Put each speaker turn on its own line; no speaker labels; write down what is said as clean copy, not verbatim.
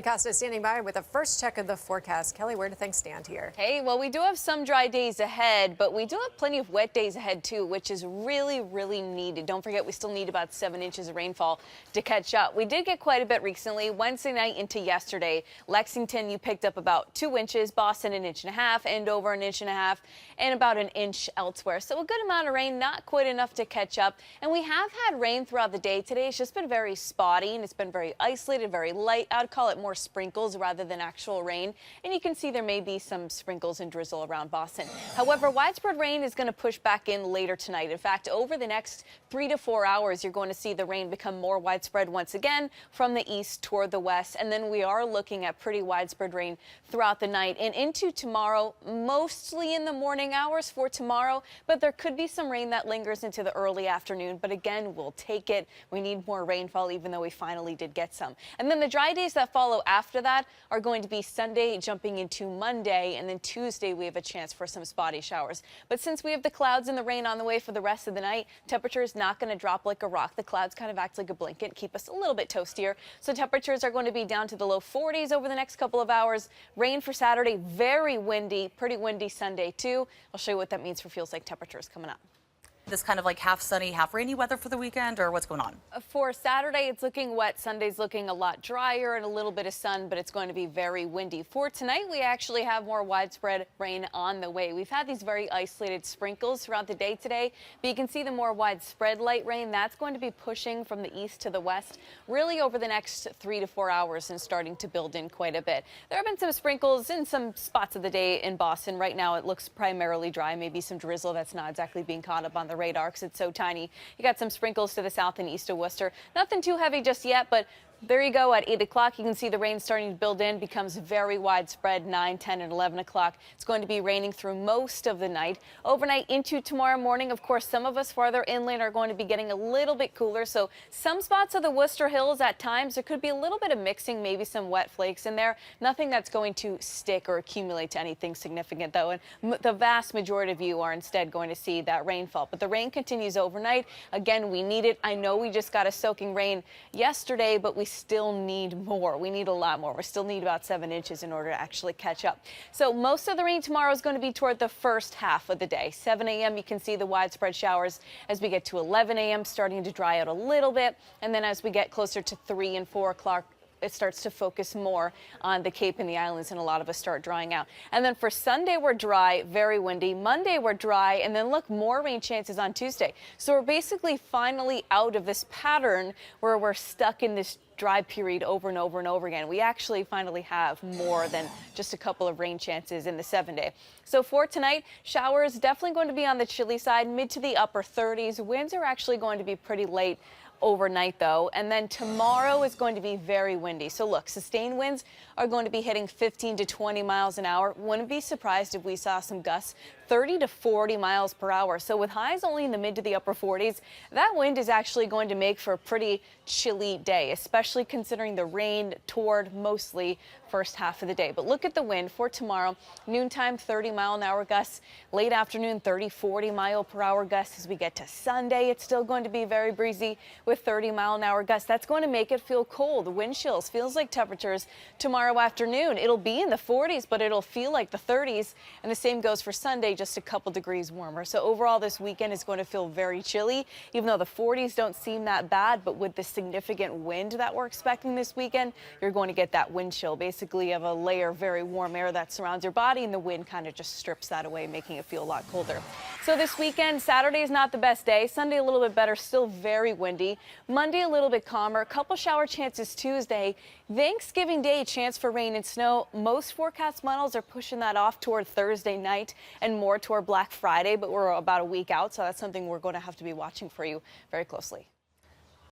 Costa standing by with a first check of the forecast. Kelly, where do things stand here?
Hey, well, we do have some dry days ahead, but we do have plenty of wet days ahead too, which is really, really needed. Don't forget, we still need about 7 inches of rainfall to catch up. We did get quite a bit recently. Wednesday night into yesterday, Lexington, you picked up about 2 inches, Boston 1.5 inches, Andover 1.5 inches, and about 1 inch elsewhere. So a good amount of rain, not quite enough to catch up. And we have had rain throughout the day today. It's just been very spotty and it's been very isolated, very light. I'd call it more sprinkles rather than actual rain, and you can see there may be some sprinkles and drizzle around Boston. However, widespread rain is going to push back in later tonight. In fact, over the next 3 to 4 hours, you're going to see the rain become more widespread once again from the east toward the west, and then we are looking at pretty widespread rain throughout the night and into tomorrow, mostly in the morning hours for tomorrow, but there could be some rain that lingers into the early afternoon, but again, we'll take it. We need more rainfall, even though we finally did get some. And then the dry days that follow after that are going to be Sunday jumping into Monday, and then Tuesday we have a chance for some spotty showers. But since we have the clouds and the rain on the way for the rest of the night, temperature is not going to drop like a rock. The clouds kind of act like a blanket, keep us a little bit toastier. So temperatures are going to be down to the low 40s over the next couple of hours. Rain for Saturday, very windy, pretty windy Sunday too. I'll show you what that means for feels like temperatures coming up.
This kind of like half sunny, half rainy weather for the weekend, or what's going on?
For Saturday, it's looking wet. Sunday's looking a lot drier and a little bit of sun, but it's going to be very windy. For tonight, we actually have more widespread rain on the way. We've had these very isolated sprinkles throughout the day today, but you can see the more widespread light rain. That's going to be pushing from the east to the west, really over the next 3 to 4 hours and starting to build in quite a bit. There have been some sprinkles in some spots of the day in Boston. Right now, it looks primarily dry, maybe some drizzle that's not exactly being caught up on the radar because it's so tiny. You got some sprinkles to the south and east of Worcester. Nothing too heavy just yet, but there you go. At 8 o'clock, you can see the rain starting to build in, becomes very widespread, 9, 10, and 11 o'clock. It's going to be raining through most of the night. Overnight into tomorrow morning, of course, some of us farther inland are going to be getting a little bit cooler. So some spots of the Worcester Hills at times, there could be a little bit of mixing, maybe some wet flakes in there. Nothing that's going to stick or accumulate to anything significant, though. And the vast majority of you are instead going to see that rainfall. But the rain continues overnight. Again, we need it. I know we just got a soaking rain yesterday, but we still need more. We need a lot more. We still need about 7 inches in order to actually catch up. So most of the rain tomorrow is going to be toward the first half of the day. 7 a.m. you can see the widespread showers as we get to 11 a.m. starting to dry out a little bit. And then as we get closer to 3 and 4 o'clock, it starts to focus more on the Cape and the islands, and a lot of us start drying out. And then for Sunday, we're dry, very windy. Monday, we're dry, and then look, more rain chances on Tuesday. So we're basically finally out of this pattern where we're stuck in this dry period over and over and over again. We actually finally have more than just a couple of rain chances in the 7-day. So for tonight, showers definitely going to be on the chilly side, mid to the upper 30s. Winds are actually going to be pretty late overnight, though, and then tomorrow is going to be very windy. So look, sustained winds are going to be hitting 15 to 20 miles an hour. Wouldn't be surprised if we saw some gusts 30 to 40 miles per hour. So with highs only in the mid to the upper 40s, that wind is actually going to make for a pretty chilly day, especially considering the rain toward mostly first half of the day. But look at the wind for tomorrow. Noontime, 30-mile-an-hour gusts. Late afternoon, 30, 40-mile-per-hour gusts. As we get to Sunday, it's still going to be very breezy with 30-mile-an-hour gusts. That's going to make it feel cold. Wind chills feels like temperatures tomorrow afternoon. It'll be in the 40s, but it'll feel like the 30s. And the same goes for Sunday, just a couple degrees warmer. So overall, this weekend is going to feel very chilly, even though the 40s don't seem that bad. But with the significant wind that we're expecting this weekend, you're going to get that wind chill. Basically, you have a layer of very warm air that surrounds your body, and the wind kind of just strips that away, making it feel a lot colder. So this weekend, Saturday is not the best day. Sunday a little bit better, still very windy. Monday a little bit calmer. A couple shower chances Tuesday. Thanksgiving Day, chance for rain and snow. Most forecast models are pushing that off toward Thursday night and more toward Black Friday, but we're about a week out, so that's something we're going to have to be watching for you very closely.